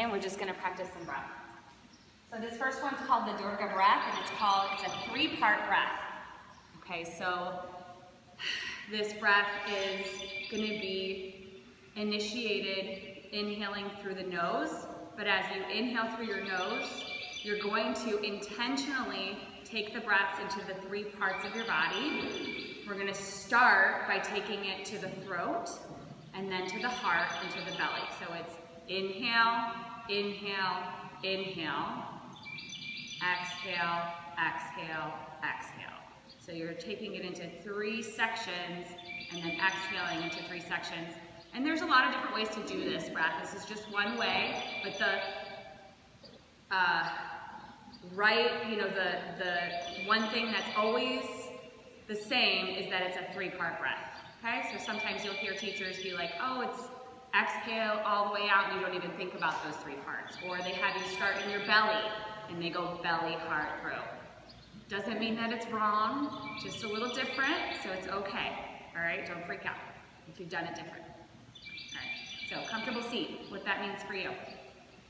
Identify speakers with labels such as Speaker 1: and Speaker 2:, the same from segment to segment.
Speaker 1: okay? And we're just gonna practice some breath. So this first one's called the Durga breath, and it's a 3-part breath. Okay, so this breath is gonna be initiated inhaling through the nose, but as you inhale through your nose, you're going to intentionally take the breaths into the 3 parts of your body. We're gonna start by taking it to the throat, and then to the heart, and to the belly. So it's inhale, inhale, inhale, exhale, exhale, exhale. So you're taking it into 3 sections, and then exhaling into 3 sections. And there's a lot of different ways to do this breath. This is just one way, but the one thing that's always the same is that it's a 3-part breath. Okay, so sometimes you'll hear teachers be like, oh, it's exhale all the way out, and you don't even think about those 3 parts. Or they have you start in your belly, and they go belly, heart, throat. Doesn't mean that it's wrong, just a little different, so it's okay. All right, don't freak out if you've done it different. All right, so comfortable seat, what that means for you.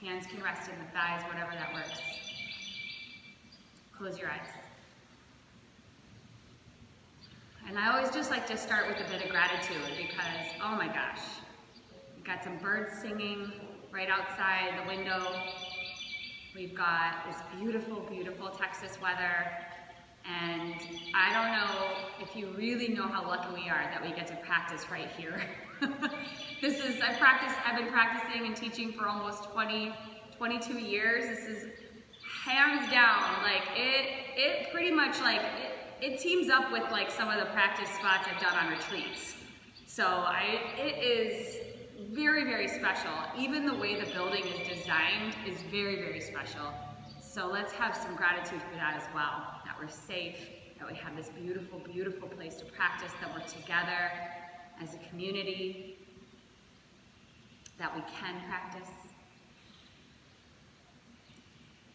Speaker 1: Hands can rest in the thighs, whatever that works. Close your eyes. And I always just like to start with a bit of gratitude because, oh my gosh, we've got some birds singing right outside the window. We've got this beautiful, beautiful Texas weather. And I don't know if you really know how lucky we are that we get to practice right here. I've been practicing and teaching for almost 22 years. This is hands down, like it pretty much like, it teams up with like some of the practice spots I've done on retreats. So it is very, very special. Even the way the building is designed is very, very special. So let's have some gratitude for that as well, that we're safe, that we have this beautiful, beautiful place to practice, that we're together as a community, that we can practice.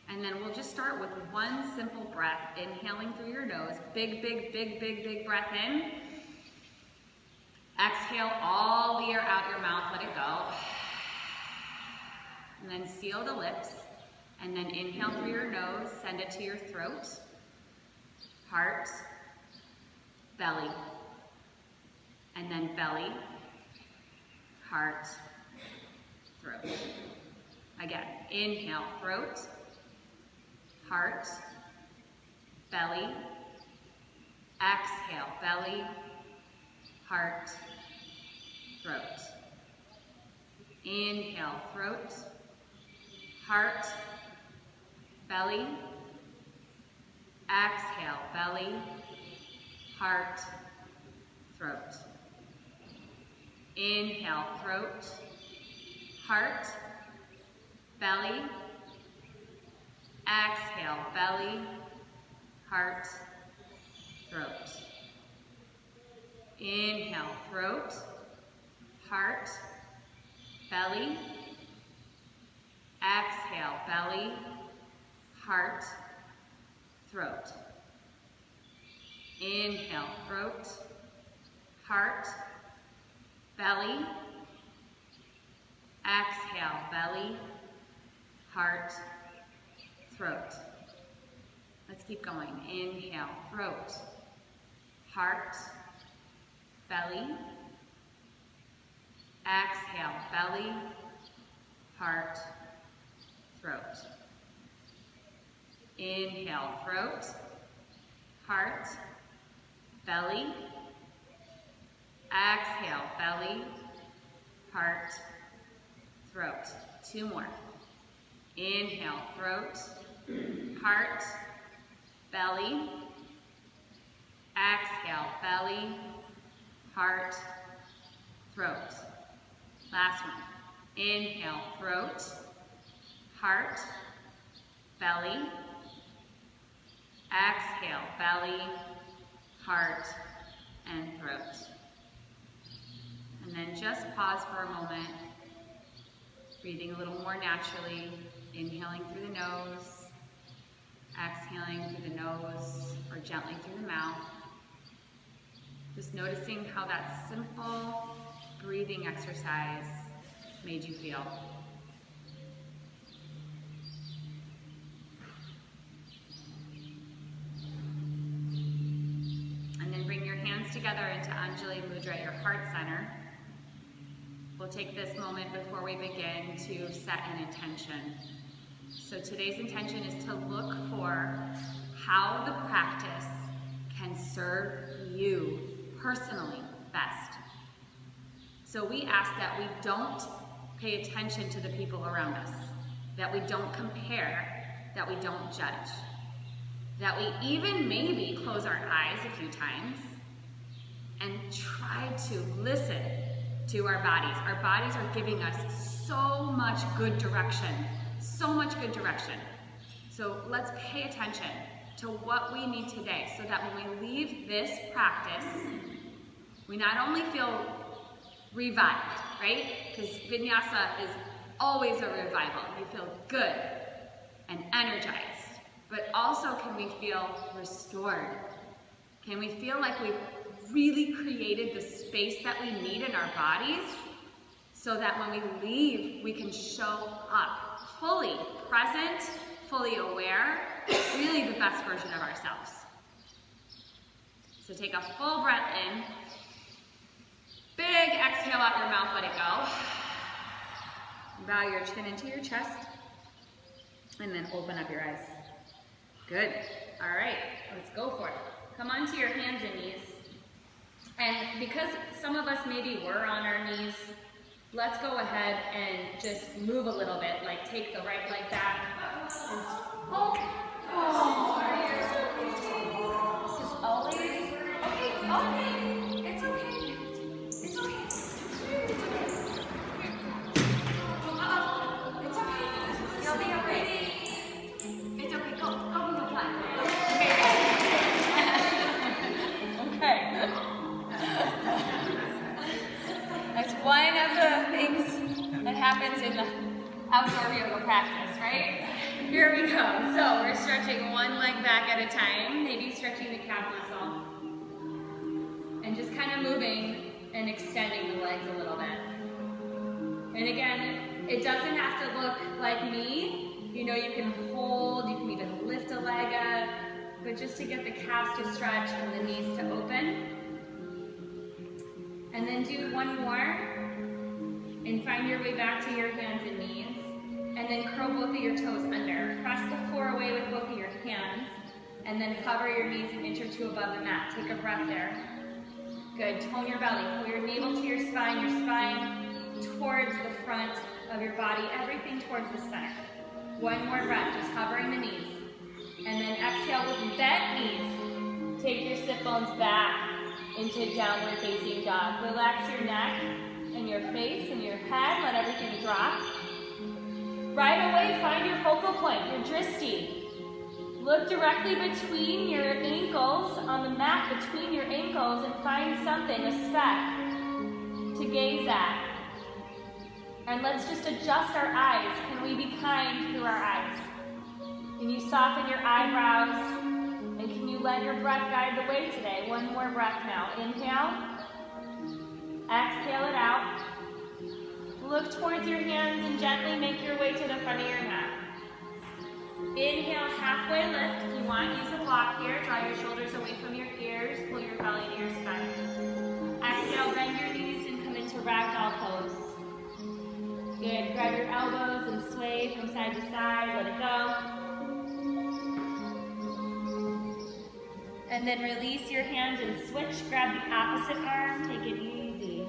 Speaker 1: And then we'll just start with one simple breath, inhaling through your nose. Big, big, big, big, big breath in. Exhale all the air out your mouth, let it go. And then seal the lips. And then inhale through your nose, send it to your throat, heart, belly. And then belly, heart, throat. Again, inhale, throat, heart, belly, exhale, belly, heart, throat. Inhale, throat, heart, belly, exhale, belly, heart, throat. Inhale, throat, heart, belly, exhale, belly, heart, throat. Inhale, throat, heart, belly, exhale, belly, heart, throat. Inhale, throat, heart, belly, exhale, belly, heart, throat. Let's keep going. Inhale, throat, heart, belly, exhale, belly, heart, throat. Inhale, throat, heart, belly, exhale, belly, heart, throat. 2 more. Inhale, throat, heart, belly, exhale, belly, heart, throat. Last one. Inhale, throat, heart, belly, exhale, belly, heart, and throat. And then just pause for a moment, breathing a little more naturally, inhaling through the nose, exhaling through the nose, or gently through the mouth. Just noticing how that simple breathing exercise made you feel. you're at your heart center, we'll take this moment before we begin to set an intention. So today's intention is to look for how the practice can serve you personally best. So we ask that we don't pay attention to the people around us, that we don't compare, that we don't judge, that we even maybe close our eyes a few times and try to listen to our bodies. Our bodies are giving us so much good direction, so much good direction. So let's pay attention to what we need today so that when we leave this practice, we not only feel revived, right? Because Vinyasa is always a revival. You feel good and energized, but also can we feel restored? Can we feel like we've really created the space that we need in our bodies so that when we leave, we can show up fully present, fully aware, really the best version of ourselves. So take a full breath in. Big exhale out your mouth, let it go. Bow your chin into your chest. And then open up your eyes. Good. All right, let's go for it. Come onto your hands and knees. And because some of us maybe were on our knees, let's go ahead and just move a little bit, like take the right leg back. And this is always okay. It's okay. It's okay. It's okay. It's okay. You'll be okay. It's okay. Go fly. Okay. That's one of the things that happens in the outdoor yoga practice, right? Here we go. So we're stretching one leg back at a time, maybe stretching the calf muscle. And just kind of moving and extending the legs a little bit. And again, it doesn't have to look like me. You know, you can hold, you can even lift a leg up, but just to get the calves to stretch and the knees to open. And then do one more, and find your way back to your hands and knees. And then curl both of your toes under. Press the floor away with both of your hands, and then hover your knees an inch or two above the mat. Take a breath there. Good, tone your belly. Pull your navel to your spine towards the front of your body, everything towards the center. One more breath, just hovering the knees. And then exhale with bent knees. Take your sit bones back into downward facing dog. Relax your neck and your face and your head. Let everything drop. Right away, find your focal point, your drishti. Look directly between your ankles, on the mat between your ankles, and find something, a speck, to gaze at. And let's just adjust our eyes. Can we be kind through our eyes? Can you soften your eyebrows? And can you let your breath guide the way today? One more breath now. Inhale. Exhale it out. Look towards your hands and gently make your way to the front of your mat. Inhale, halfway lift. If you want, use a block here. Draw your shoulders away from your ears. Pull your belly to your spine. Exhale, bend your knees and come into ragdoll pose. Good. Grab your elbows and sway from side to side. Let it go. And then release your hands and switch. Grab the opposite arm. Take it easy.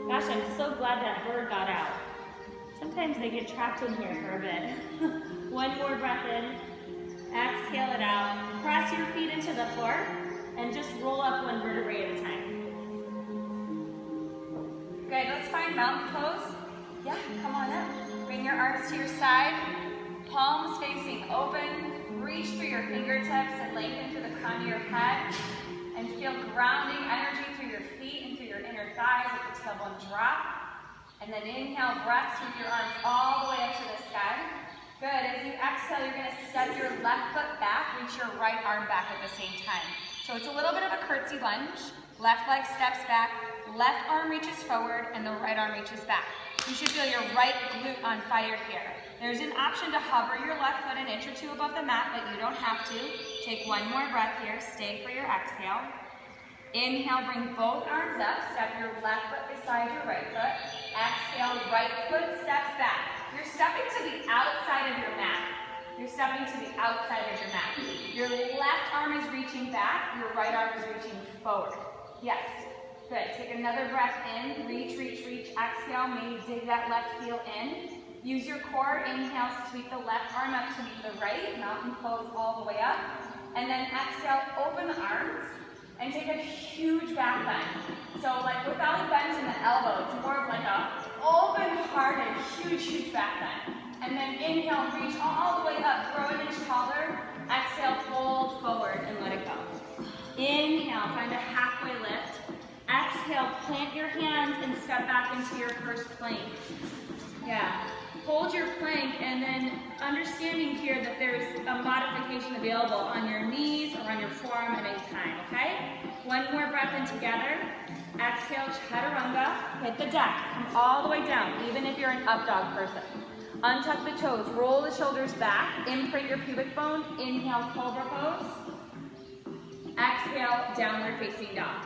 Speaker 1: Gosh, I'm so glad that bird got out. Sometimes they get trapped in here for a bit. One more breath in. Exhale it out. Press your feet into the floor and just roll up one vertebrae at a time. Good, let's find mountain pose. Yeah, come on up. Bring your arms to your side. Palms facing open. Reach through your fingertips and lengthen through the crown of your head. And feel grounding energy through your feet and through your inner thighs with the tailbone drop. And then inhale, breath, sweep your arms all the way up to the sky. Good, as you exhale, you're gonna step your left foot back, reach your right arm back at the same time. So it's a little bit of a curtsy lunge. Left leg steps back, left arm reaches forward and the right arm reaches back. You should feel your right glute on fire here. There's an option to hover your left foot an inch or two above the mat, but you don't have to. Take one more breath here. Stay for your exhale. Inhale, bring both arms up. Step your left foot beside your right foot. Exhale, right foot steps back. You're stepping to the outside of your mat. You're stepping to the outside of your mat. Your left arm is reaching back. Your right arm is reaching forward. Yes. Good. Take another breath in. Reach, reach, reach. Exhale. Maybe dig that left heel in. Use your core. Inhale, sweep the left arm up to meet the right. Mountain pose all the way up. And then exhale, open the arms. And take a huge back bend. So like without a bend in the elbow, it's more of like a open-hearted, huge, huge back bend. And then inhale, reach all the way up, grow an inch taller. Exhale, fold forward and let it go. Inhale, find a halfway lift. Exhale, plant your hands and step back into your first plank. Yeah. Hold your plank and then understanding here that there's a modification available on your knees or on your forearm at any time, okay? One more breath in together. Exhale, chaturanga. Hit the deck. Come all the way down, even if you're an up dog person. Untuck the toes. Roll the shoulders back. Imprint your pubic bone. Inhale, cobra pose. Exhale, downward facing dog.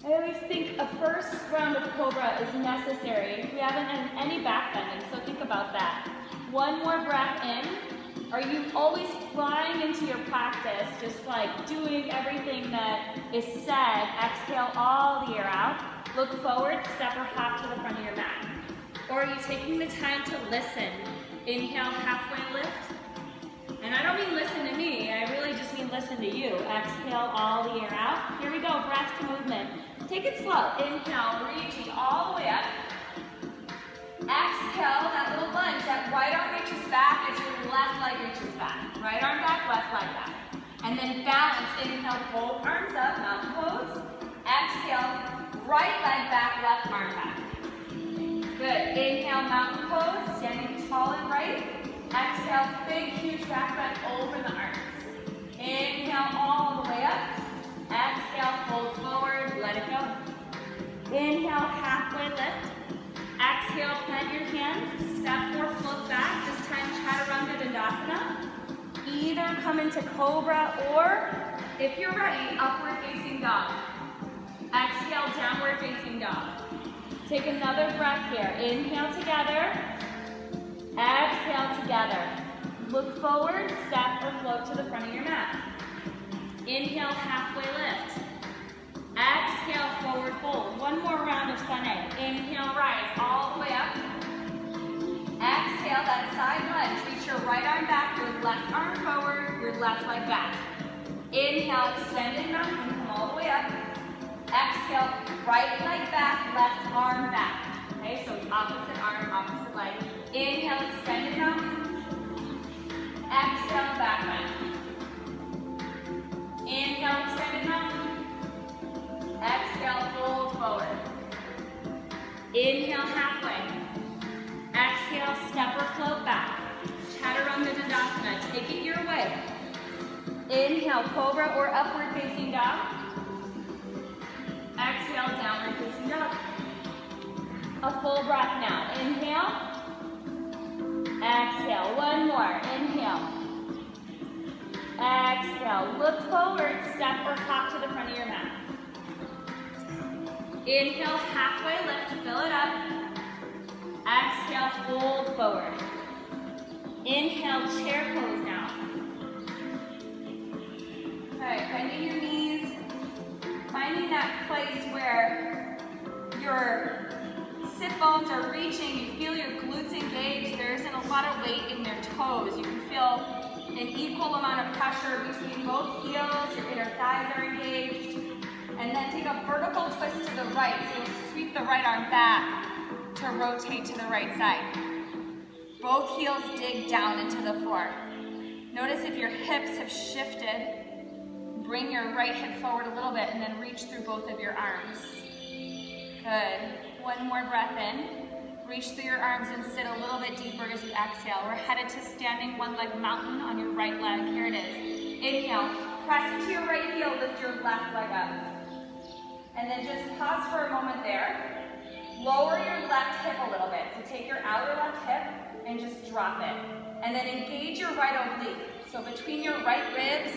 Speaker 1: I always think a first round of cobra is necessary. We haven't done any back bending, so think about that. One more breath in. Are you always flying into your practice, just like doing everything that is said? Exhale all the air out. Look forward, step or hop to the front of your mat. Or are you taking the time to listen? Inhale, halfway lift. And I don't mean listen to me, I really just mean listen to you. Exhale all the air out. Here we go, breath to movement. Take it slow. Inhale, reaching all the way up. Exhale, that little lunge. That right arm reaches back as your left leg reaches back. Right arm back, left leg back. And then balance. Inhale, both arms up, mountain pose. Exhale, right leg back, left arm back. Good. Inhale, mountain pose, standing tall and right. Exhale, big, huge back bend over the arms. Inhale, all the way up. Exhale, fold forward, let it go. Inhale, halfway lift. Exhale, plant your hands, step or float back. This time, chaturanga dandasana. Either come into cobra or, if you're ready, upward facing dog. Exhale, downward facing dog. Take another breath here. Inhale together. Exhale together. Look forward, step or float to the front of your mat. Inhale, halfway lift. Exhale, forward fold. One more round of sun A. Inhale, rise all the way up. Exhale, that side lunge. Reach your right arm back, your left arm forward, your left leg back. Inhale, extended mountain, come all the way up. Exhale, right leg back, left arm back. Okay, so opposite arm, opposite leg. Inhale, extended mountain. Exhale, back bend. Inhale, extended mountain. Exhale, fold forward. Inhale, halfway. Exhale, step or float back. Chaturanga dandasana, take it your way. Inhale, cobra or upward facing dog. Exhale, downward facing dog. A full breath now. Inhale. Exhale, one more. Inhale. Exhale, look forward, step or hop to the front of your mat. Inhale, halfway lift, fill it up. Exhale, fold forward. Inhale, chair pose now. Okay, bending your knees, finding that place where your sit bones are reaching, you feel your glutes engaged, there isn't a lot of weight in your toes. You can feel an equal amount of pressure between both heels, your inner thighs are engaged. And then take a vertical twist to the right. So you'll sweep the right arm back to rotate to the right side. Both heels dig down into the floor. Notice if your hips have shifted, bring your right hip forward a little bit and then reach through both of your arms. Good. One more breath in. Reach through your arms and sit a little bit deeper as you exhale. We're headed to standing one leg mountain on your right leg. Here it is. Inhale. Press into your right heel, lift your left leg up. And then just pause for a moment there. Lower your left hip a little bit. So take your outer left hip and just drop it. And then engage your right oblique. So between your right ribs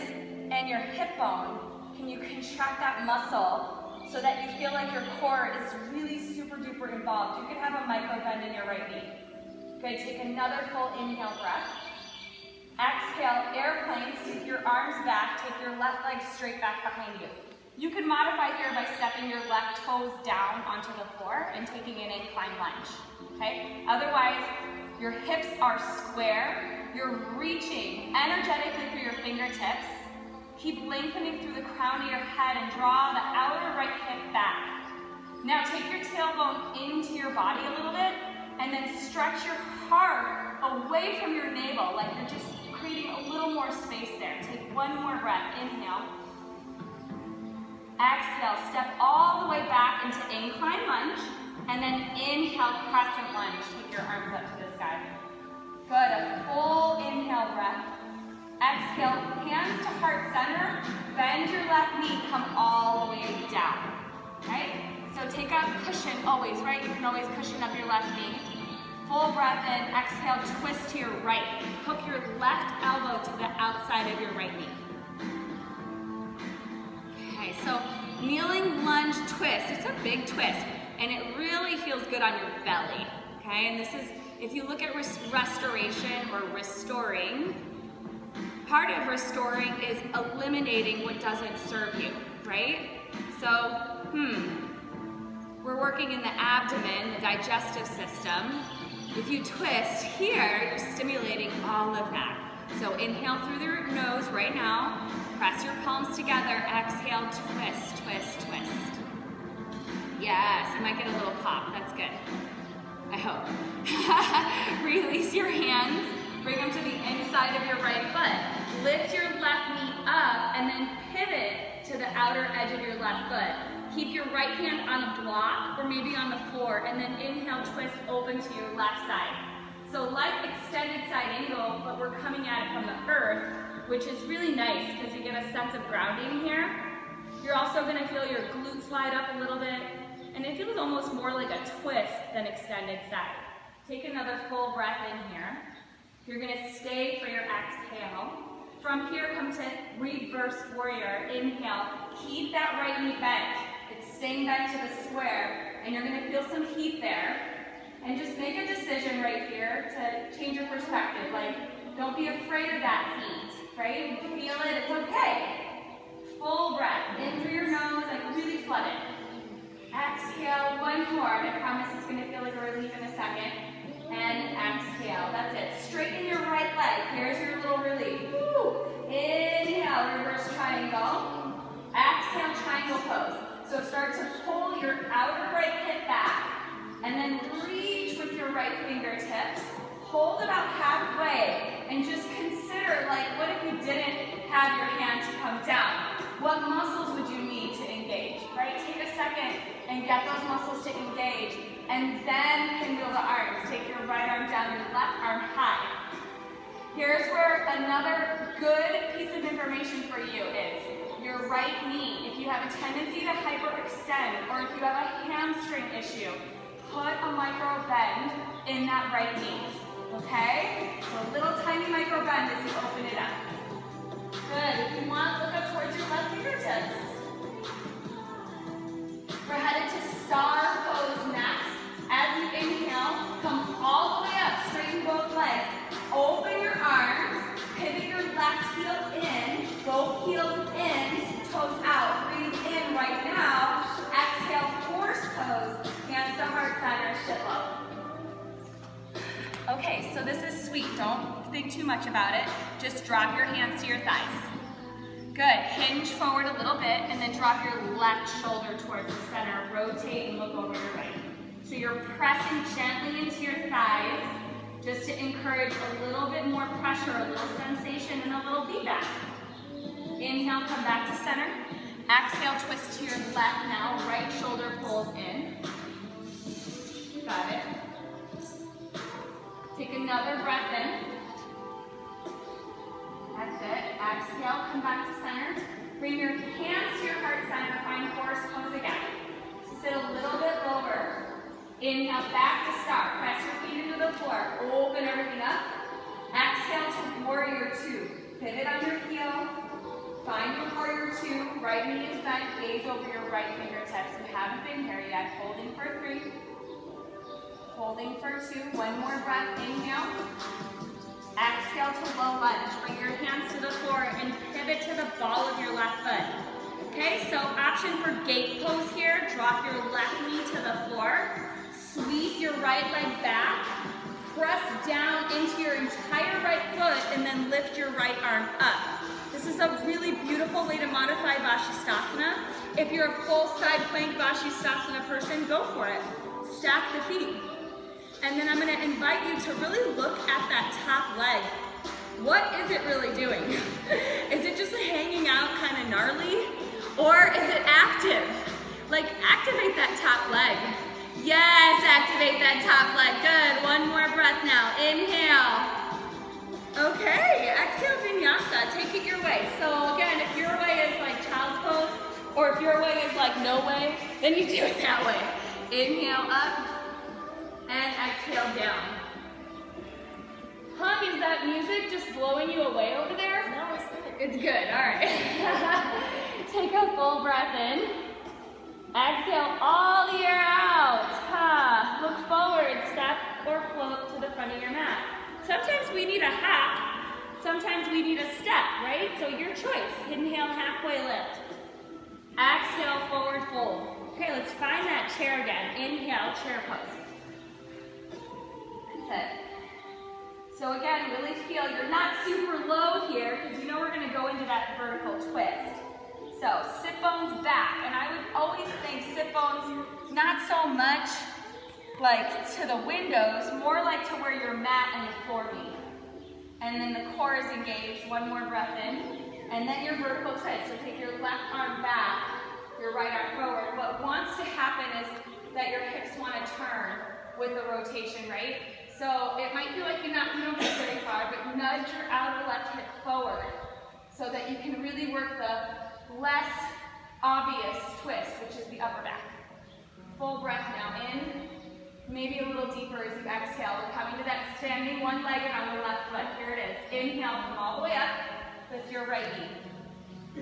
Speaker 1: and your hip bone, can you contract that muscle so that you feel like your core is really super duper involved? You could have a micro bend in your right knee. Good, take another full inhale breath. Exhale, airplane, take your arms back, take your left leg straight back behind you. You can modify here by stepping your left toes down onto the floor and taking an incline lunge, okay? Otherwise, your hips are square, you're reaching energetically through your fingertips. Keep lengthening through the crown of your head and draw the outer right hip back. Now take your tailbone into your body a little bit and then stretch your heart away from your navel, like you're just creating a little more space there. Take one more breath, inhale. Exhale, step all the way back into incline lunge, and then inhale, crescent lunge. Take your arms up to the sky. Good, a full inhale breath. Exhale, hands to heart center, bend your left knee, come all the way down, right? So take a cushion always, right? You can always cushion up your left knee. Full breath in, exhale, twist to your right. Hook your left elbow to the outside of your right knee. Okay, so kneeling lunge twist, it's a big twist, and it really feels good on your belly, okay? And this is, if you look at restoration or restoring, part of restoring is eliminating what doesn't serve you, right? So, we're working in the abdomen, the digestive system. If you twist here, you're stimulating all of that. So inhale through the nose right now. Press your palms together. Exhale, twist, twist, twist. Yes, you might get a little pop. That's good. I hope. Release your hands. Bring them to the inside of your right foot. Lift your left knee up and then pivot to the outer edge of your left foot. Keep your right hand on a block or maybe on the floor, and then inhale, twist open to your left side. So like extended side angle, but we're coming at it from the earth, which is really nice because you get a sense of grounding here. You're also going to feel your glutes slide up a little bit, and it feels almost more like a twist than extended side. Take another full breath in here. You're going to stay for your exhale. From here, come to reverse warrior. Inhale, keep that right knee bent. It's staying bent to the square, and you're going to feel some heat there. And just make a decision right here to change your perspective. Like, don't be afraid of that heat, right? You feel it, it's okay. Full breath, in through your nose, like really flood it. Exhale, one more, and I promise it's going to feel like a relief in a second. And exhale, that's it. Straighten your right leg, here's your little relief. Woo. Inhale, reverse triangle. Exhale, triangle pose. So start to pull your outer right hip back, and then reach with your right fingertips. Hold about halfway, and just consider, like, what if you didn't have your hand to come down? What muscles would you need to engage, right? Take a second and get those muscles to engage, and then pinwheel the arms. Take your right arm down, your left arm high. Here's where another good piece of information for you is your right knee. If you have a tendency to hyperextend, or if you have a hamstring issue, put a micro bend in that right knee, okay? So a little tiny micro bend as you open it up. Good, if you want, look up towards your left fingertips. We're headed to star pose next. As you inhale, come all the way up, straighten both legs. Open your arms, pivot your left heel in, both heels in, toes out. Breathe in right now. Exhale, horse pose. Hands to heart center, sit low. Okay, so this is sweet. Don't think too much about it. Just drop your hands to your thighs. Good. Hinge forward a little bit and then drop your left shoulder towards the center. Rotate and look over your right. So you're pressing gently into your thighs just to encourage a little bit more pressure, a little sensation, and a little feedback. Inhale, come back to center. Exhale, twist to your left now. Right shoulder pulls in. Got it. Take another breath in. That's it. Exhale, come back to center. Bring your hands to your heart center, find horse pose again. So sit a little bit lower. Inhale, back to start. Press your feet into the floor. Open everything up. Exhale to warrior two. Pivot on your heel. Find your warrior two. Right knee is bent. Gaze over your right fingertips. You haven't been here yet. Holding for 3. Holding for 2. One more breath. Inhale. Exhale to low lunge. Bring your hands to the floor and pivot to the ball of your left foot. Okay, so option for gate pose here. Drop your left knee to the floor. Sweep your right leg back. Press down into your entire right foot and then lift your right arm up. This is a really beautiful way to modify Vashisthasana. If you're a full side plank Vashisthasana person, go for it. Stack the feet. And then I'm going to invite you to really look at that top leg. What is it really doing? Is it just hanging out kind of gnarly? Or is it active? Like, activate that top leg. Yes, activate that top leg. Good. One more breath now. Inhale. Okay, exhale vinyasa. Take it your way. So again, if your way is like child's pose, or if your way is like no way, then you do it that way. Inhale up. And exhale down. Is that music just blowing you away over there?
Speaker 2: No, it's good.
Speaker 1: It's good, all right. Take a full breath in. Exhale all the air out. Look forward, step or float to the front of your mat. Sometimes we need a hop. Sometimes we need a step, right? So your choice. Inhale, halfway lift. Exhale, forward fold. Okay, let's find that chair again. Inhale, chair pose. That's it. So again, really feel you're not super low here because you know we're going to go into that vertical twist. So sit bones back, and I would always think sit bones not so much like to the windows, more like to where your mat and the floor meet. And then the core is engaged. One more breath in, and then your vertical twist. So take your left arm back, your right arm forward. What wants to happen is that your hips want to turn with the rotation, right? So it might feel like you don't get very far, but nudge your outer left hip forward so that you can really work the less obvious twist, which is the upper back. Full breath now in, maybe a little deeper as you exhale. We're coming to that standing one-legged on your left foot. Here it is. Inhale, come all the way up with your right knee.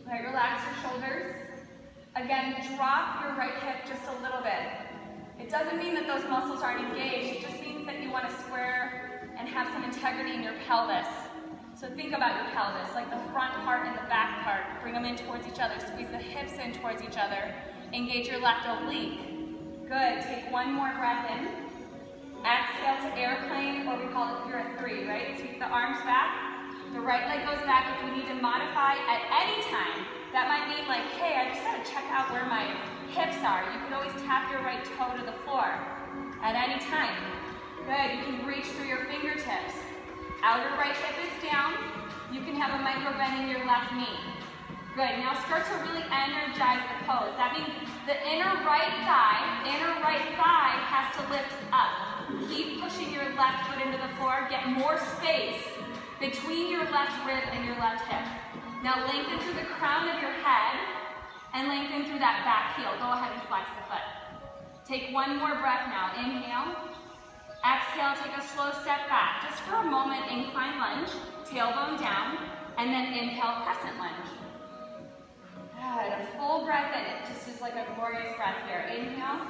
Speaker 1: All right, relax your shoulders. Again, drop your right hip just a little bit. It doesn't mean that those muscles aren't engaged. It just means that you want to square and have some integrity in your pelvis. So think about your pelvis, like the front part and the back part. Bring them in towards each other. Squeeze the hips in towards each other. Engage your left oblique. Good. Take one more breath in. Exhale to airplane, or we call it here a 3, right? Sweep the arms back. The right leg goes back. If we need to modify at any time, that might mean like, hey, I just got to check out where my hips are. You can always tap your right toe to the floor at any time. Good. You can reach through your fingertips. Outer right hip is down. You can have a micro bend in your left knee. Good. Now start to really energize the pose. That means the inner right thigh has to lift up. Keep pushing your left foot into the floor. Get more space between your left rib and your left hip. Now lengthen through the crown of your head and lengthen through that back heel. Go ahead and flex the foot. Take one more breath now. Inhale. Exhale, take a slow step back. Just for a moment, incline lunge, tailbone down, and then inhale, crescent lunge. Good, a full breath in. It just is like a glorious breath here. Inhale.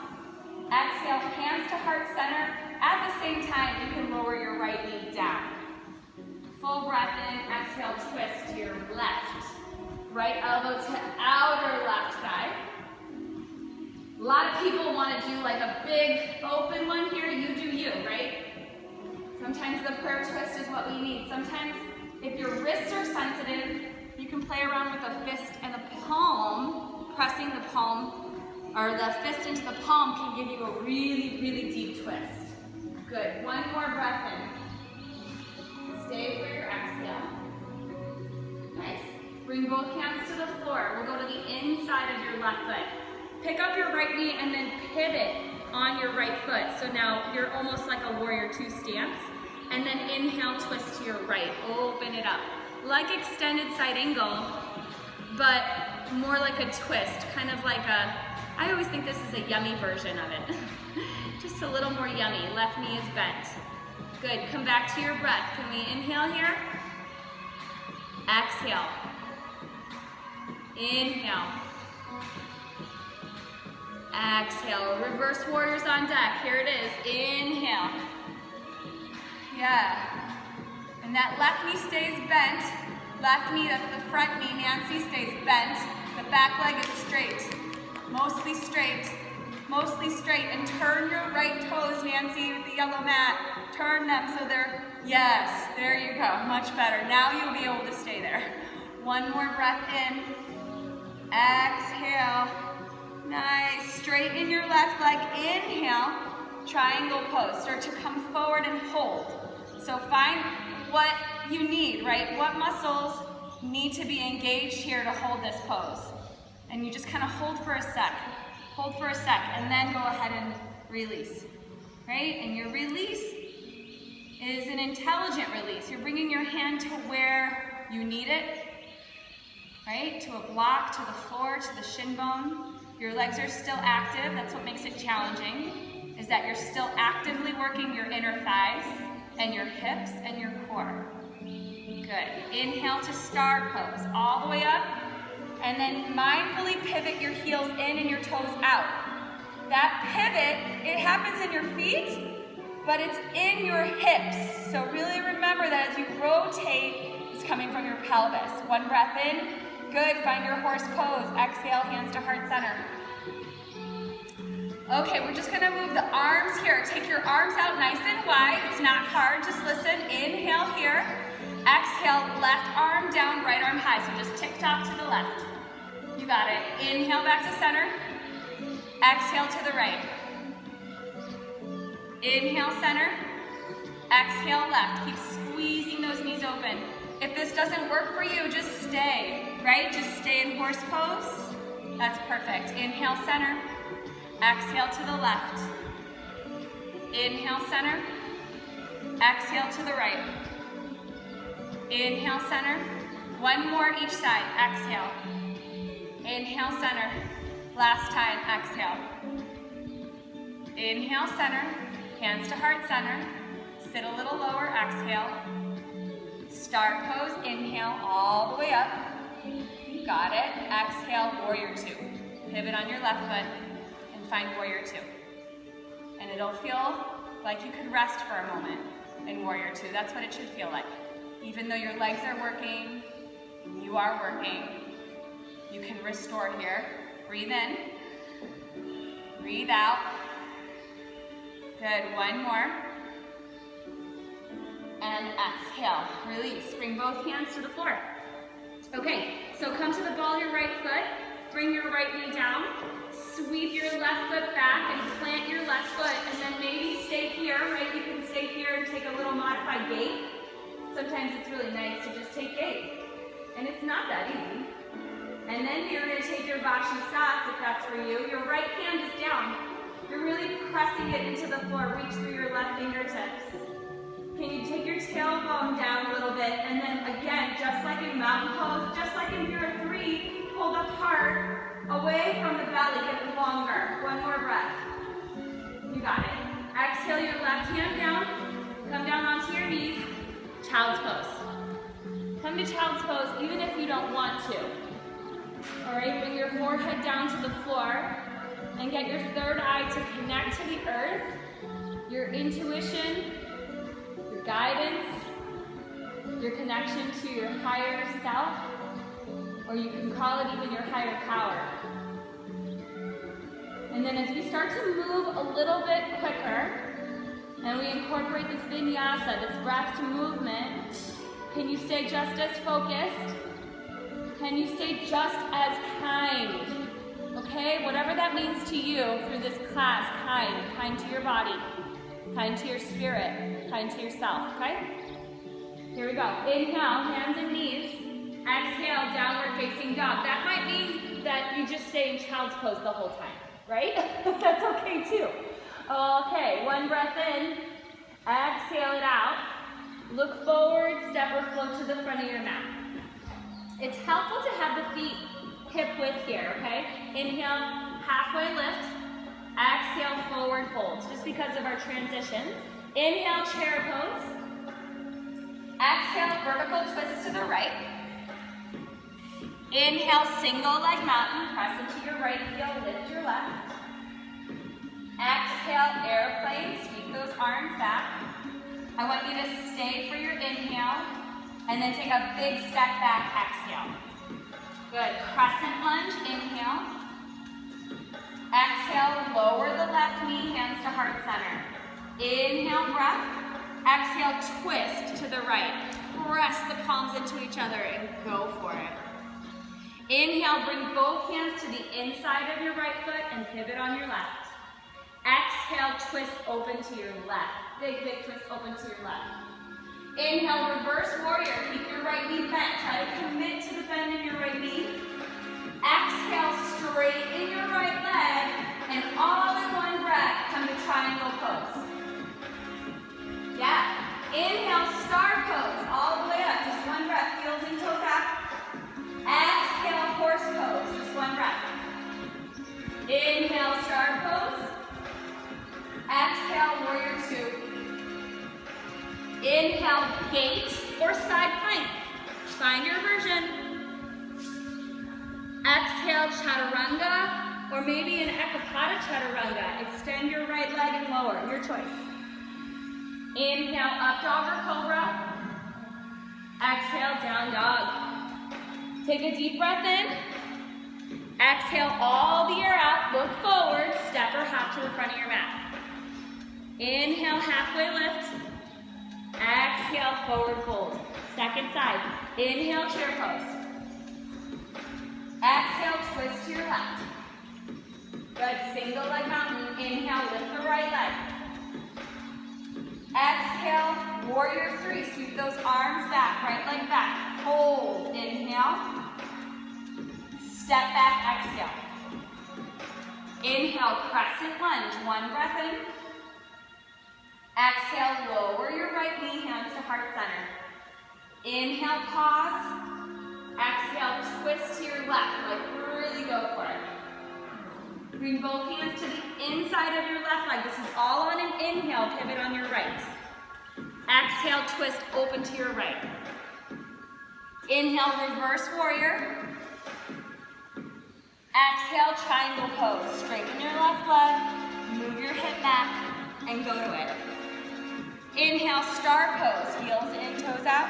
Speaker 1: Exhale, hands to heart center. At the same time, you can lower your right knee down. Full breath in. Exhale, twist to your left. Right elbow to outer left thigh. A lot of people want to do like a big open one here. You do you, right? Sometimes the prayer twist is what we need. Sometimes if your wrists are sensitive, you can play around with a fist and a palm. Pressing the palm or the fist into the palm can give you a really, really deep twist. Good. One more breath in. Stay for your exhale. Nice. Bring both hands to the floor. We'll go to the inside of your left foot. Pick up your right knee and then pivot on your right foot. So now you're almost like a warrior 2 stance. And then inhale, twist to your right. Open it up. Like extended side angle, but more like a twist, kind of like a, I always think this is a yummy version of it. Just a little more yummy. Left knee is bent. Good, come back to your breath. Can we inhale here? Exhale. Inhale. Exhale. Reverse warriors on deck. Here it is. Inhale. Yeah. And that left knee stays bent. Left knee, that's the front knee, Nancy, stays bent. The back leg is straight. Mostly straight. Mostly straight. And turn your right toes, Nancy, with the yellow mat. Turn them so they're, yes, there you go. Much better. Now you'll be able to stay there. One more breath in. Exhale. Nice. Straighten your left leg. Inhale. Triangle pose. Start to come forward and hold. So find what you need, right? What muscles need to be engaged here to hold this pose? And you just kind of hold for a sec. Hold for a sec, and then go ahead and release, right? And your release is an intelligent release. You're bringing your hand to where you need it, right? To a block, to the floor, to the shin bone. Your legs are still active. That's what makes it challenging, is that you're still actively working your inner thighs and your hips and your core. Good. Inhale to star pose, all the way up, and then mindfully pivot your heels in and your toes out. That pivot, it happens in your feet, but it's in your hips. So really remember that as you rotate, it's coming from your pelvis. One breath in. Good. Find your horse pose. Exhale, hands to heart center. Okay, we're just gonna move the arms here. Take your arms out nice and wide. It's not hard, just listen. Inhale here. Exhale, left arm down, right arm high. So just tick-tock to the left. You got it. Inhale back to center. Exhale to the right. Inhale center. Exhale left. Keep squeezing those knees open. If this doesn't work for you, just stay, right? Just stay in horse pose. That's perfect. Inhale center. Exhale to the left. Inhale center. Exhale to the right. Inhale center. One more each side. Exhale. Inhale center. Last time. Exhale. Inhale center. Hands to heart center. Sit a little lower. Exhale. Star pose. Inhale all the way up. You got it. Exhale. Warrior two. Pivot on your left foot. Find warrior two. And it'll feel like you could rest for a moment in warrior two. That's what it should feel like. Even though your legs are working, you are working, you can restore here. Breathe in, breathe out. Good, one more. And exhale, release. Bring both hands to the floor. Okay, so come to the ball of your right foot, bring your right knee down, sweep your left foot back and plant your left foot, and then maybe stay here, right? You can stay here and take a little modified gait. Sometimes it's really nice to just take gait, and it's not that easy. And then you're going to take your Vinyasa, if that's for you. Your right hand is down. You're really pressing it into the floor. Reach through your left fingertips. Can you take your tailbone down a little bit, and then again, just like in mountain pose, just like in your three, pull the heart away from the belly, get it longer. One more breath. You got it. Exhale your left hand down. Come down onto your knees. Child's pose. Come to child's pose even if you don't want to. All right, bring your forehead down to the floor and get your third eye to connect to the earth, your intuition, your guidance, your connection to your higher self, or you can call it even your higher power. And then as we start to move a little bit quicker, and we incorporate this vinyasa, this breath to movement, can you stay just as focused? Can you stay just as kind? Okay, whatever that means to you through this class, kind to your body, kind to your spirit, kind to yourself, okay? Here we go. Inhale, hands and knees. Exhale, downward facing dog. That might mean that you just stay in child's pose the whole time, right? That's okay too. Okay, one breath in. Exhale it out. Look forward, step or float to the front of your mat. It's helpful to have the feet hip width here, okay? Inhale, halfway lift. Exhale, forward fold, just because of our transition. Inhale, chair pose. Exhale, vertical twist to the right. Inhale, single leg mountain, press into your right heel, lift your left. Exhale, airplane, sweep those arms back. I want you to stay for your inhale, and then take a big step back, exhale. Good, crescent lunge, inhale. Exhale, lower the left knee, hands to heart center. Inhale, breath. Exhale, twist to the right. Press the palms into each other and go for it. Inhale, bring both hands to the inside of your right foot and pivot on your left. Exhale, twist open to your left. Big, big twist open to your left. Inhale, reverse warrior. Keep your right knee bent. Try to commit to the bend in your right knee. Exhale, straighten your right leg, and all in one breath, come to triangle pose. Yeah. Inhale, star pose, all the way up. Just one breath, heels and toes out. Exhale, horse pose, just one breath. Inhale, star pose. Exhale, warrior two. Inhale, gate or side plank. Find your version. Exhale, chaturanga, or maybe an ekapada chaturanga. Extend your right leg and lower, your choice. Inhale, up dog or cobra. Exhale, down dog. Take a deep breath in. Exhale all the air out, look forward, step or hop to the front of your mat. Inhale, halfway lift. Exhale, forward fold. Second side. Inhale, chair pose. Exhale, twist to your left. Good, single leg mountain. Inhale, lift the right leg. Exhale, warrior three. Sweep those arms back, right leg back. Hold, inhale. Step back, exhale. Inhale, crescent lunge. One breath in. Exhale, lower your right knee, hands to heart center. Inhale, pause. Exhale, twist to your left, like really go for it. Bring both hands to the inside of your left leg. This is all on an inhale, pivot on your right. Exhale, twist open to your right. Inhale, reverse warrior. Exhale, triangle pose. Straighten your left leg, move your hip back, and go to it. Inhale, star pose, heels in, toes out.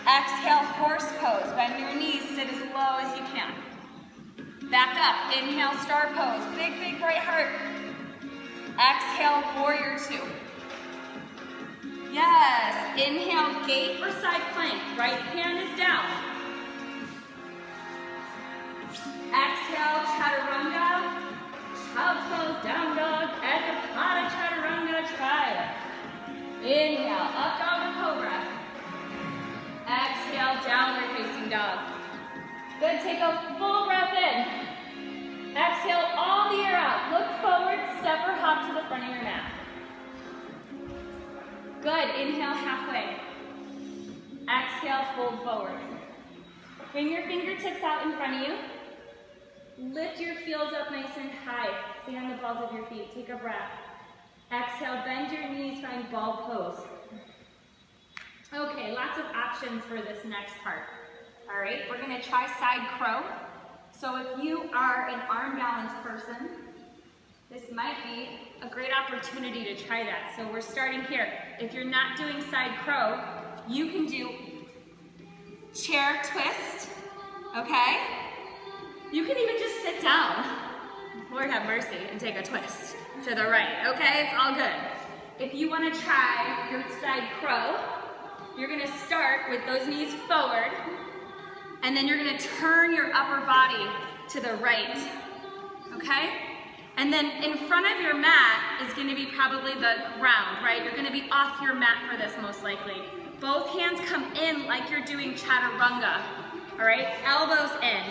Speaker 1: Exhale, horse pose, bend your knees, sit as low as you can. Back up, inhale, star pose, big, big right heart. Exhale, warrior two. Yes, inhale, gate or side plank, right hand is down. Exhale, chaturanga. Child's pose, down dog, ekapada chaturanga, try it. Inhale, up dog or cobra. Exhale, downward facing dog. Good, take a full breath in. Exhale all the air out. Look forward, step or hop to the front of your mat. Good, inhale halfway. Exhale, fold forward. Bring your fingertips out in front of you. Lift your heels up nice and high. Stay on the balls of your feet. Take a breath. Exhale, bend your knees, find ball pose. Okay, lots of options for this next part. All right, we're gonna try side crow. So if you are an arm balance person, this might be a great opportunity to try that. So we're starting here. If you're not doing side crow, you can do chair twist, okay? You can even just sit down, Lord have mercy, and take a twist to the right, okay? It's all good. If you wanna try your side crow, you're gonna start with those knees forward, and then you're gonna turn your upper body to the right, okay? And then in front of your mat is gonna be probably the ground, right? You're gonna be off your mat for this most likely. Both hands come in like you're doing chaturanga, all right? Elbows in.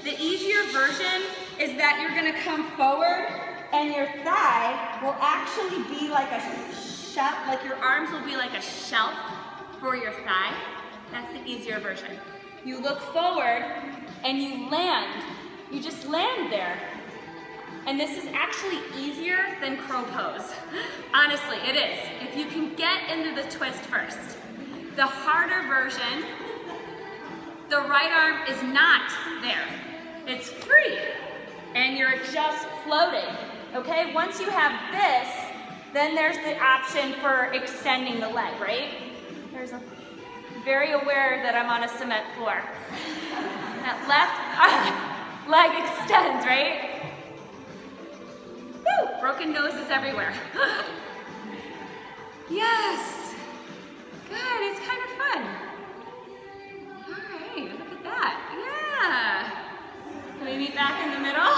Speaker 1: The easier version is that you're gonna come forward and your thigh will actually be like a shelf, like your arms will be like a shelf for your thigh. That's the easier version. You look forward and you land. You just land there. And this is actually easier than crow pose. Honestly, it is. If you can get into the twist first. The harder version, the right arm is not there. It's free. And you're just floating. Okay? Once you have this, then there's the option for extending the leg, right? Very aware that I'm on a cement floor. That left leg extends, right? Woo! Broken noses everywhere. Yes! Good, it's kind of fun. All right, look at that. Yeah! Can we meet back in the middle?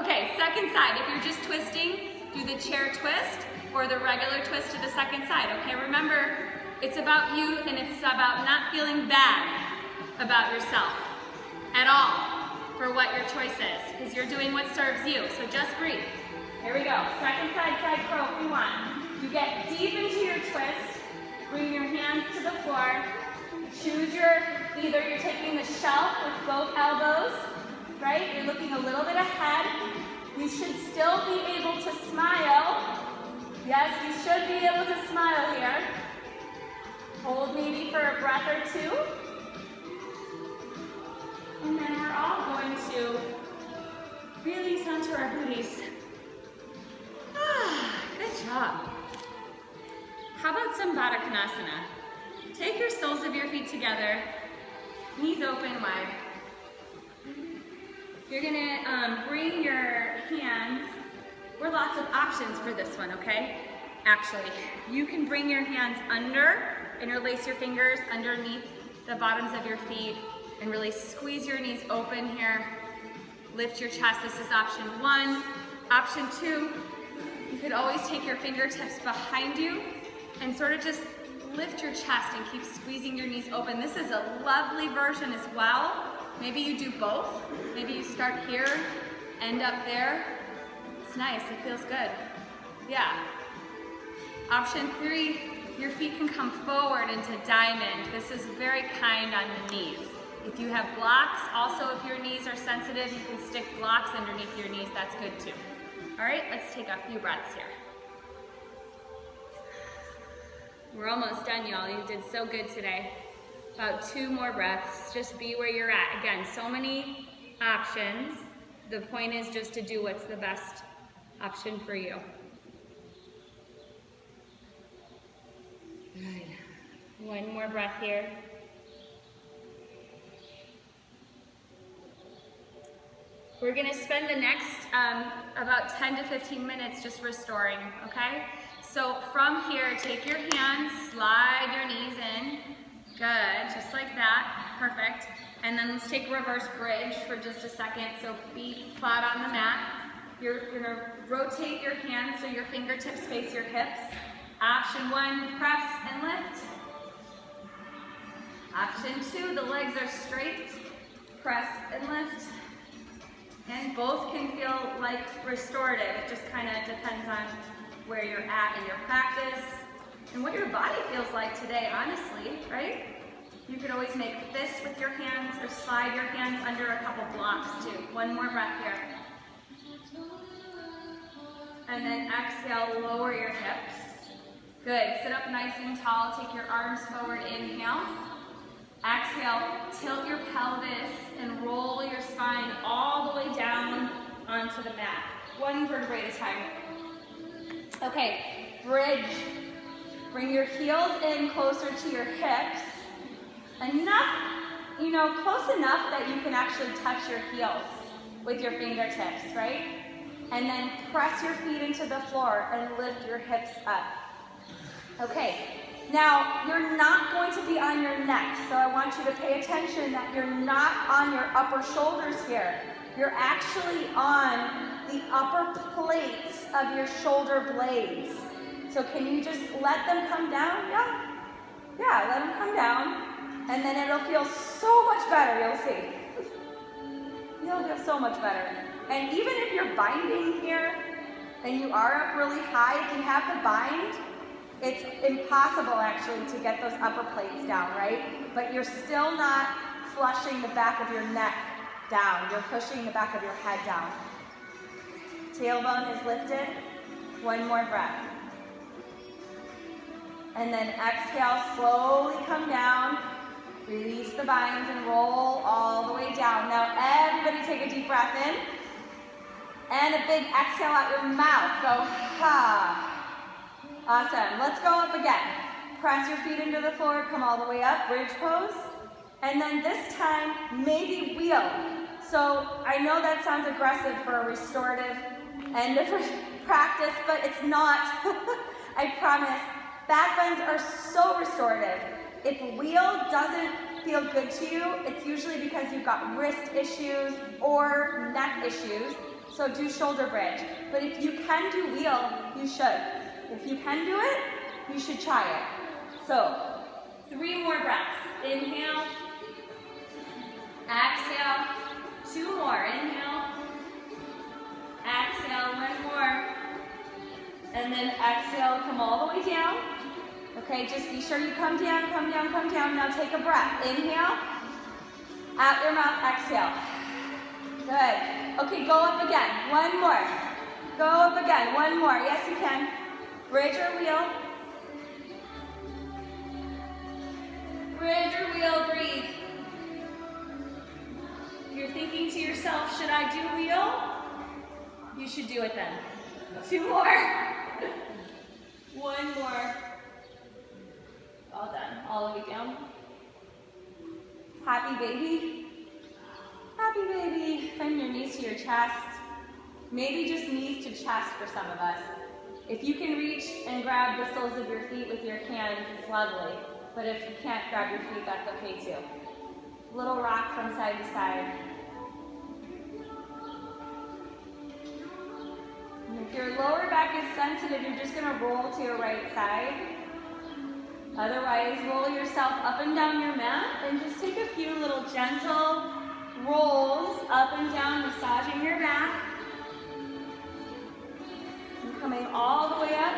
Speaker 1: Okay, second side. If you're just twisting, do the chair twist or the regular twist to the second side. Okay, remember, it's about you and it's about not feeling bad about yourself at all for what your choice is, because you're doing what serves you, so just breathe. Here we go, second side, side crow if you want. You get deep into your twist, bring your hands to the floor, choose either you're taking the shelf with both elbows, right? You're looking a little bit ahead. You should still be able to smile. Yes, you should be able to smile here. Hold maybe for a breath or two. And then we're all going to release onto our booties. Good job. How about some Baddha Konasana? Take your soles of your feet together, knees open wide. You're gonna bring your hands. We're lots of options for this one, okay? Actually, you can bring your hands under, interlace your fingers underneath the bottoms of your feet and really squeeze your knees open here. Lift your chest, this is option one. Option two, you could always take your fingertips behind you and sort of just lift your chest and keep squeezing your knees open. This is a lovely version as well. Maybe you do both. Maybe you start here, end up there. It's nice, it feels good. Yeah. Option three, your feet can come forward into diamond. This is very kind on the knees. If you have blocks, also if your knees are sensitive, you can stick blocks underneath your knees, that's good too. All right, let's take a few breaths here. We're almost done, y'all. You did so good today. About 2 more breaths, just be where you're at. Again, so many options. The point is just to do what's the best option for you. Good. 1 more breath here. We're gonna spend the next about 10 to 15 minutes just restoring, okay? So from here, take your hands, slide your knees in. Good, just like that, perfect. And then let's take reverse bridge for just a second. So feet flat on the mat. You're gonna rotate your hands so your fingertips face your hips. Option 1, press and lift. Option 2, the legs are straight. Press and lift. And both can feel like restorative. It just kind of depends on where you're at in your practice and what your body feels like today, honestly, right? You could always make fists with your hands or slide your hands under a couple blocks too. 1 more breath here. And then exhale, lower your hips. Good, sit up nice and tall, take your arms forward, inhale. Exhale, tilt your pelvis and roll your spine all the way down onto the mat. 1 vertebrae at a time. Okay, bridge. Bring your heels in closer to your hips. Enough, close enough that you can actually touch your heels with your fingertips, right? And then press your feet into the floor and lift your hips up. Okay, now you're not going to be on your neck, so I want you to pay attention that you're not on your upper shoulders here. You're actually on the upper plates of your shoulder blades. So can you just let them come down? Yeah, let them come down. And then it'll feel so much better, you'll see. You'll feel so much better. And even if you're binding here, and you are up really high, if you have the bind, It's impossible actually to get those upper plates down, right? But you're still not flushing the back of your neck down. You're pushing the back of your head down. Tailbone is lifted. One more breath. And then exhale, slowly come down. Release the binds and roll all the way down. Now everybody take a deep breath in. And a big exhale out your mouth. Go, ha. Awesome. Let's go up again. Press your feet into the floor. Come all the way up. Bridge pose. And then this time, maybe wheel. So I know that sounds aggressive for a restorative end of practice, but it's not. I promise. Back bends are so restorative. If wheel doesn't feel good to you, it's usually because you've got wrist issues or neck issues. So do shoulder bridge. But if you can do wheel, you should. If you can do it, you should try it. So 3 more breaths. Inhale. Exhale. 2 more. Inhale. Exhale. 1 more. And then exhale, come all the way down. Okay, just be sure you come down, come down, come down. Now take a breath. Inhale. Out your mouth, exhale. Good. Okay, go up again. 1 more. Go up again. 1 more. Yes, you can. Bridge or wheel. Bridge or wheel, breathe. If you're thinking to yourself, should I do wheel? You should do it then. 2 more. 1 more. All done. All the way down. Happy baby. Happy baby. Bend your knees to your chest. Maybe just knees to chest for some of us. If you can reach and grab the soles of your feet with your hands, it's lovely. But if you can't grab your feet, that's okay too. Little rock from side to side. And if your lower back is sensitive, you're just going to roll to your right side. Otherwise, roll yourself up and down your mat and just take a few little gentle rolls up and down, massaging your back. And coming all the way up.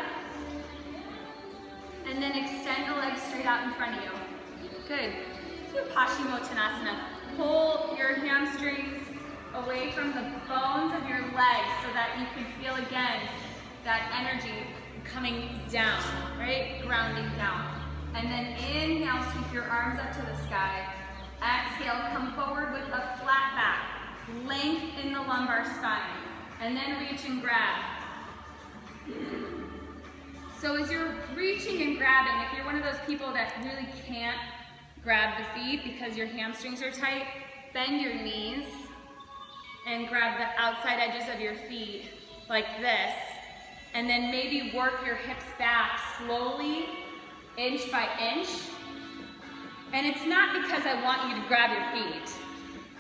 Speaker 1: And then extend the legs straight out in front of you. Good. Do Paschimottanasana. Pull your hamstrings away from the bones of your legs so that you can feel again that energy coming down, right? Grounding down. And then inhale, sweep your arms up to the sky. Exhale, come forward with a flat back. Length in the lumbar spine. And then reach and grab. So as you're reaching and grabbing, if you're one of those people that really can't grab the feet because your hamstrings are tight, bend your knees and grab the outside edges of your feet like this. And then maybe work your hips back slowly, inch by inch. And it's not because I want you to grab your feet.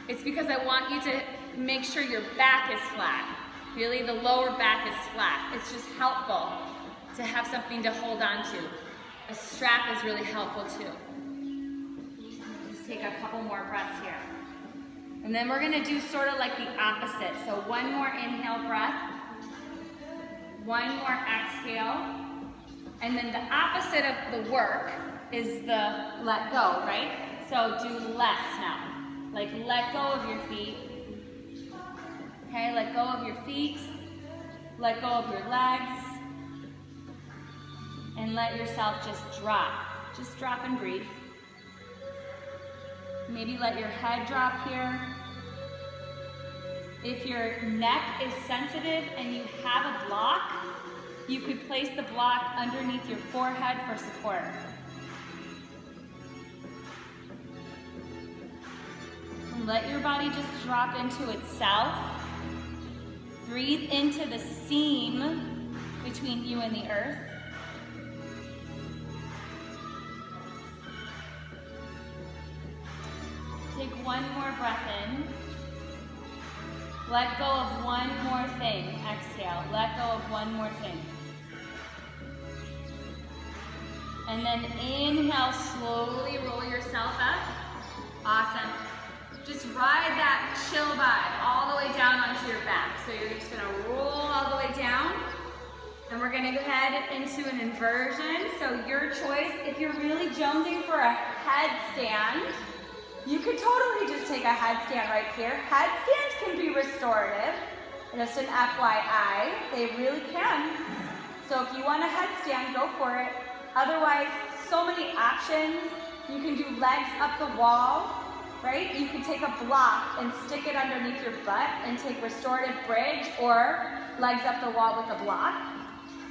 Speaker 1: It's because I want you to make sure your back is flat. Really, the lower back is flat. It's just helpful to have something to hold on to. A strap is really helpful too. Just take a couple more breaths here. And then we're gonna do sort of like the opposite. So 1 more inhale breath. 1 more exhale. And then the opposite of the work is the let go, right? So do less now. Like let go of your feet. Okay, let go of your feet. Let go of your legs. And let yourself just drop. Just drop and breathe. Maybe let your head drop here. If your neck is sensitive and you have a block, you could place the block underneath your forehead for support. And let your body just drop into itself. Breathe into the seam between you and the earth. Take 1 more breath in. Let go of 1 more thing. Exhale. Let go of 1 more thing. And then inhale, slowly roll yourself up. Awesome. Just ride that chill vibe all the way down onto your back. So you're just gonna roll all the way down. And we're we're gonna go ahead into an inversion. So your choice, if you're really jonesing for a headstand, you could totally just take a headstand right here. Headstands can be restorative, just an FYI, they really can. So if you want a headstand, go for it. Otherwise, so many options. You can do legs up the wall, right? You can take a block and stick it underneath your butt and take restorative bridge or legs up the wall with a block.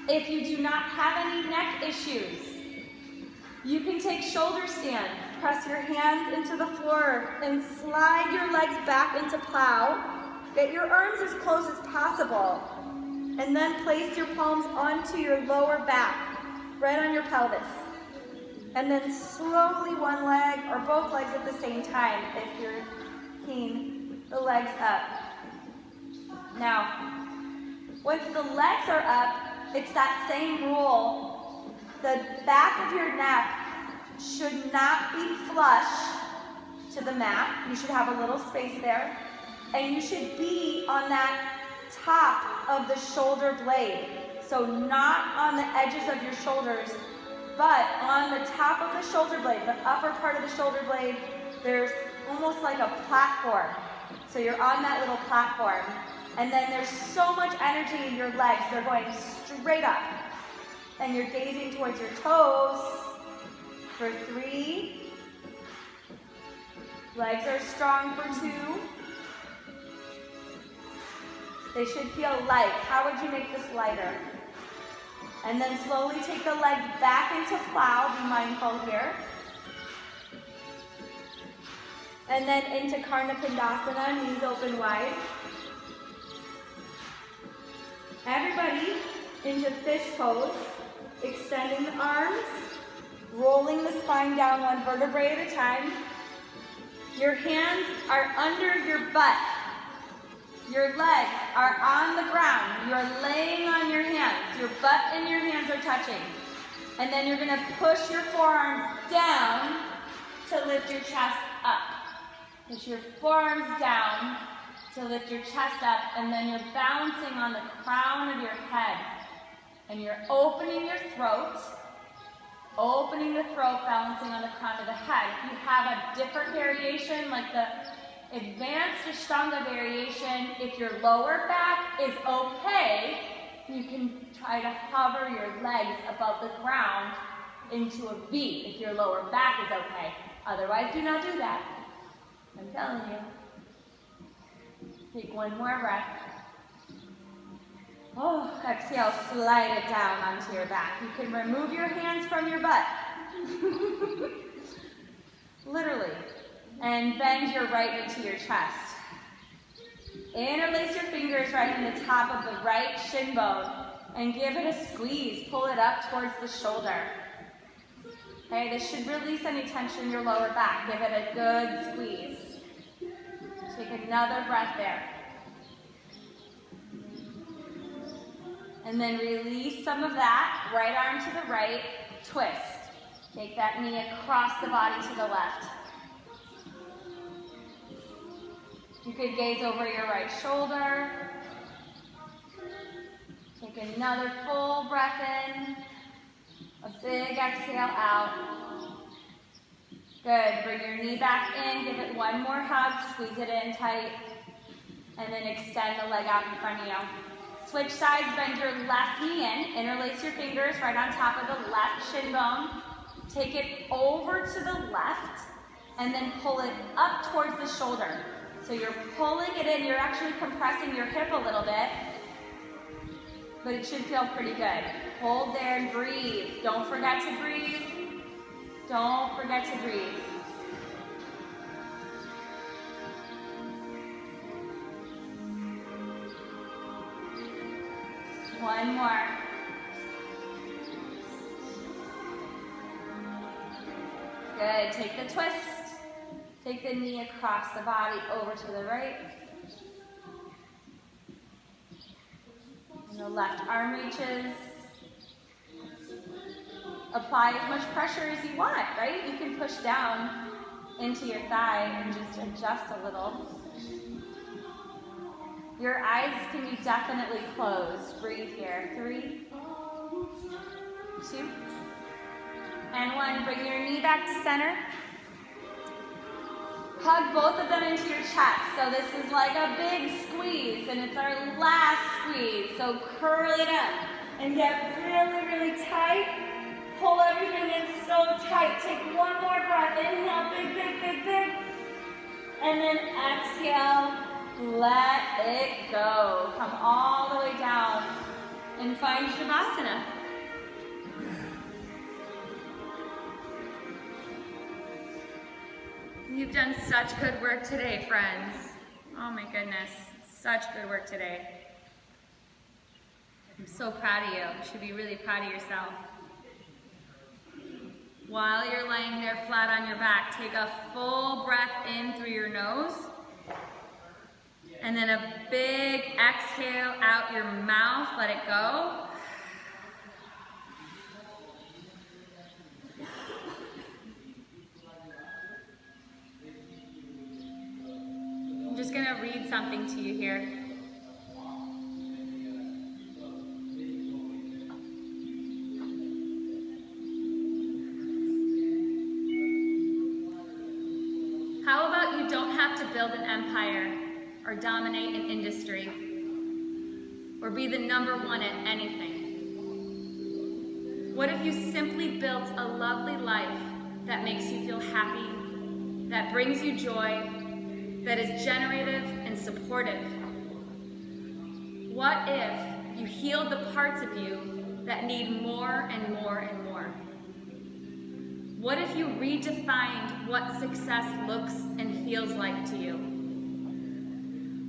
Speaker 1: If you do not have any neck issues, you can take shoulder stand. Press your hands into the floor and slide your legs back into plow. Get your arms as close as possible. And then place your palms onto your lower back, right on your pelvis. And then slowly one leg or both legs at the same time if you're keen, the legs up. Now, once the legs are up, it's that same rule. The back of your neck should not be flush to the mat. You should have a little space there. And you should be on that top of the shoulder blade. So not on the edges of your shoulders, but on the top of the shoulder blade, the upper part of the shoulder blade, there's almost like a platform. So you're on that little platform. And then there's so much energy in your legs. They're going straight up. And you're gazing towards your toes for 3. Legs are strong for 2. They should feel light. How would you make this lighter? And then slowly take the legs back into plow. Be mindful here. And then into Karnapindasana, knees open wide. Everybody into fish pose, extending the arms, rolling the spine down 1 vertebrae at a time. Your hands are under your butt. Your legs are on the ground. You're laying on your hands. Your butt and your hands are touching. And then you're going to push your forearms down to lift your chest up. Push your forearms down to lift your chest up, and then you're balancing on the crown of your head. And you're opening your throat, balancing on the crown of the head. If you have a different variation, like the advanced Ashtanga variation, if your lower back is okay, you can try to hover your legs above the ground into a V if your lower back is okay. Otherwise, do not do that. I'm telling you. Take 1 more breath. Oh, exhale, slide it down onto your back. You can remove your hands from your butt. Literally. And bend your right knee to your chest. Interlace your fingers right in the top of the right shin bone and give it a squeeze. Pull it up towards the shoulder. Okay, this should release any tension in your lower back. Give it a good squeeze. Take another breath there. And then release some of that. Right arm to the right, twist. Take that knee across the body to the left. You could gaze over your right shoulder. Take another full breath in. A big exhale out. Good. Bring your knee back in. Give it 1 more hug. Squeeze it in tight. And then extend the leg out in front of you. Switch sides. Bend your left knee in. Interlace your fingers right on top of the left shin bone. Take it over to the left. And then pull it up towards the shoulder. So you're pulling it in. You're actually compressing your hip a little bit. But it should feel pretty good. Hold there and breathe. Don't forget to breathe. Don't forget to breathe. One more. Good. Take the twist. Take the knee across the body over to the right. And the left arm reaches. Apply as much pressure as you want, right? You can push down into your thigh and just adjust a little. Your eyes can be definitely closed. Breathe here. 3, 2, and 1. Bring your knee back to center. Hug both of them into your chest. So this is like a big squeeze, and it's our last squeeze. So curl it up and get really, really tight. Pull everything in so tight. Take one more breath. Inhale, big, big, big, big. And then exhale, let it go. Come all the way down and find Shavasana. You've done such good work today, friends. Oh my goodness, such good work today. I'm so proud of you. You should be really proud of yourself. While you're laying there flat on your back, take a full breath in through your nose, and then a big exhale out your mouth. Let it go. I'm just going to read something to you here. How about you don't have to build an empire or dominate an industry or be the #1 at anything? What if you simply built a lovely life that makes you feel happy, that brings you joy, that is generative and supportive? What if you healed the parts of you that need more and more and more? What if you redefined what success looks and feels like to you?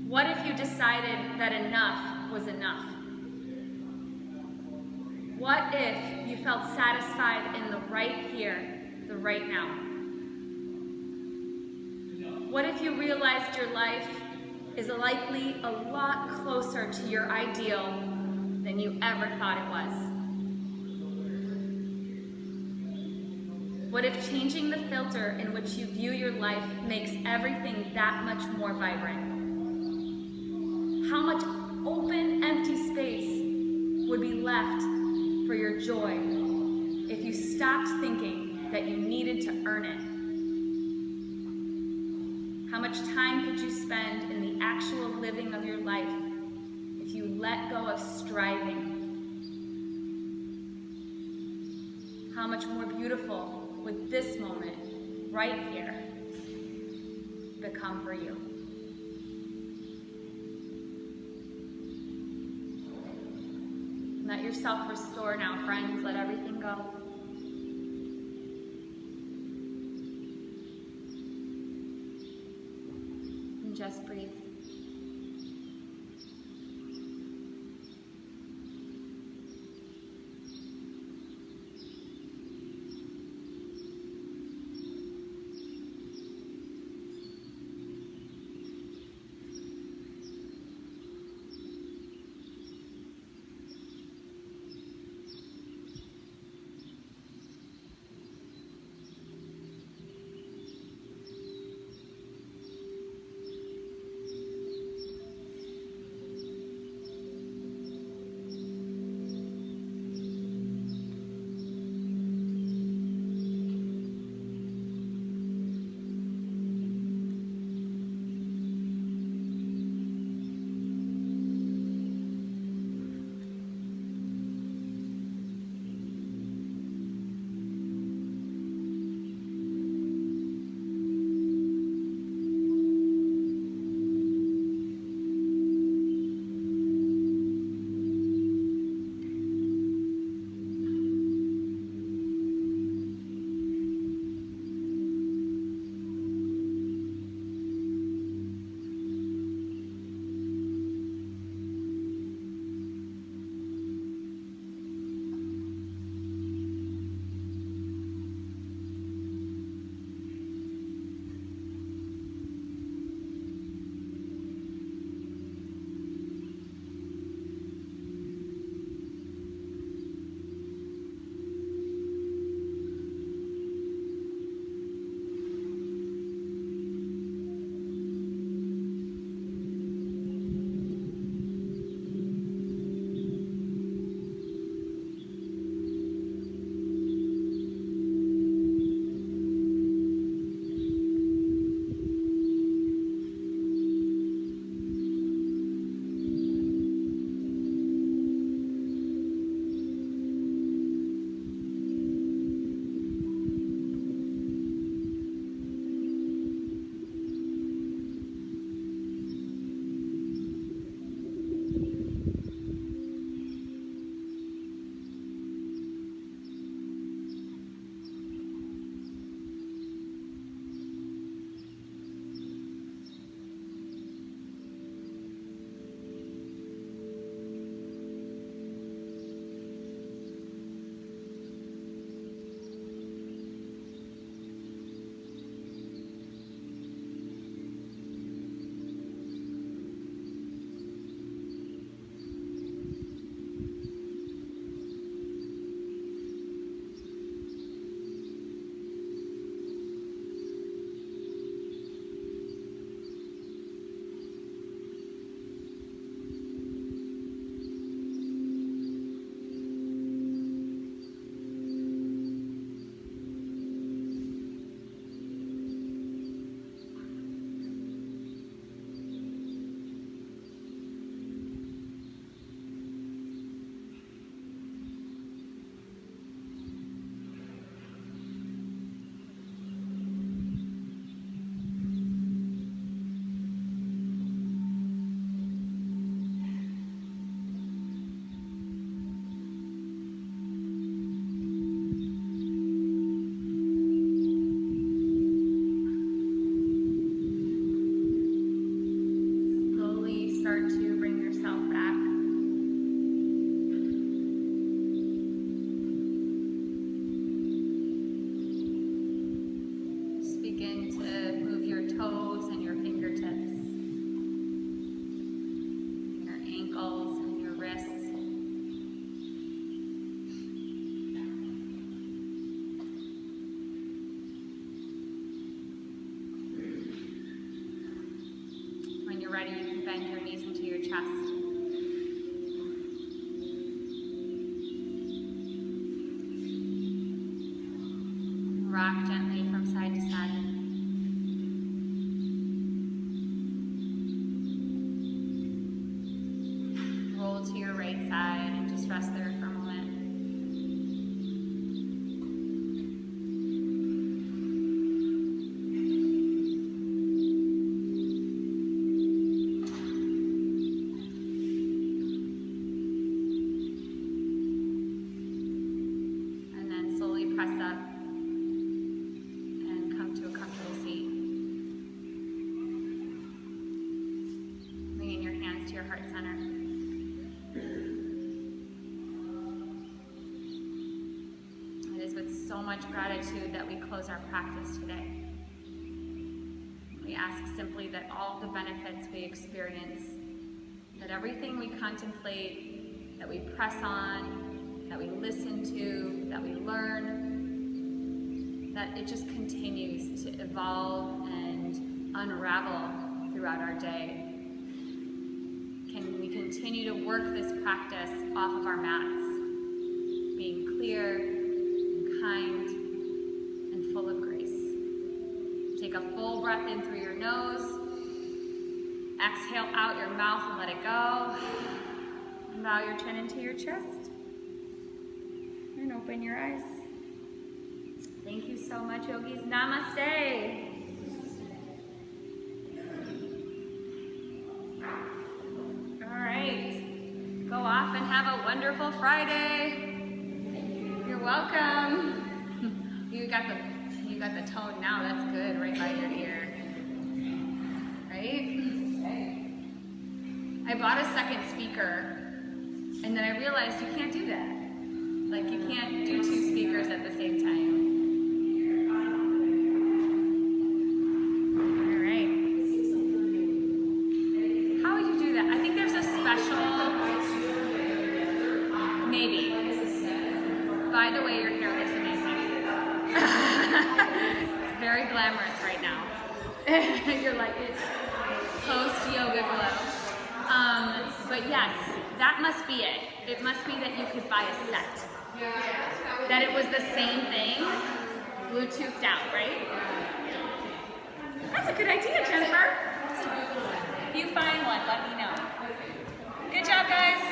Speaker 1: What if you decided that enough was enough? What if you felt satisfied in the right here, the right now? What if you realized your life is likely a lot closer to your ideal than you ever thought it was? What if changing the filter in which you view your life makes everything that much more vibrant? How much open, empty space would be left for your joy if you stopped thinking that you needed to earn it? How much time could you spend in the actual living of your life if you let go of striving? How much more beautiful would this moment, right here, become for you? Let yourself restore now, friends. Let everything go. And just breathe. ready, you can bend your knees into your chest. Rock gently from side to side. Roll to your right side and just rest there for a moment. And then slowly press up and come to a comfortable seat. Bringing your hands to your heart center. It is with so much gratitude that we close our practice today. We ask simply that all the benefits we experience, that everything we contemplate, that we press on, that we listen to, that we learn, that it just continues to evolve and unravel throughout our day. Can we continue to work this practice off of our mats, being clear and kind and full of grace. Take a full breath in through your nose. Exhale out your mouth and let it go. And bow your chin into your chest. And open your eyes. Thank you so much, yogis. Namaste. All right. Go off and have a wonderful Friday. You're welcome. You got the tone now. That's good, right by your ear. Right? I bought a second speaker, and then I realized you can't do that. Like, you can't do two speakers at the same time. All right. How would you do that? I think there's a special, maybe. By the way, your hair looks amazing. It's very glamorous right now. You're like, it's post-yoga glow. But yes, that must be it. It must be that you could buy a set. That it was the same thing, Bluetoothed out, right? That's a good idea, Jennifer. If you find one, let me know. Good job, guys.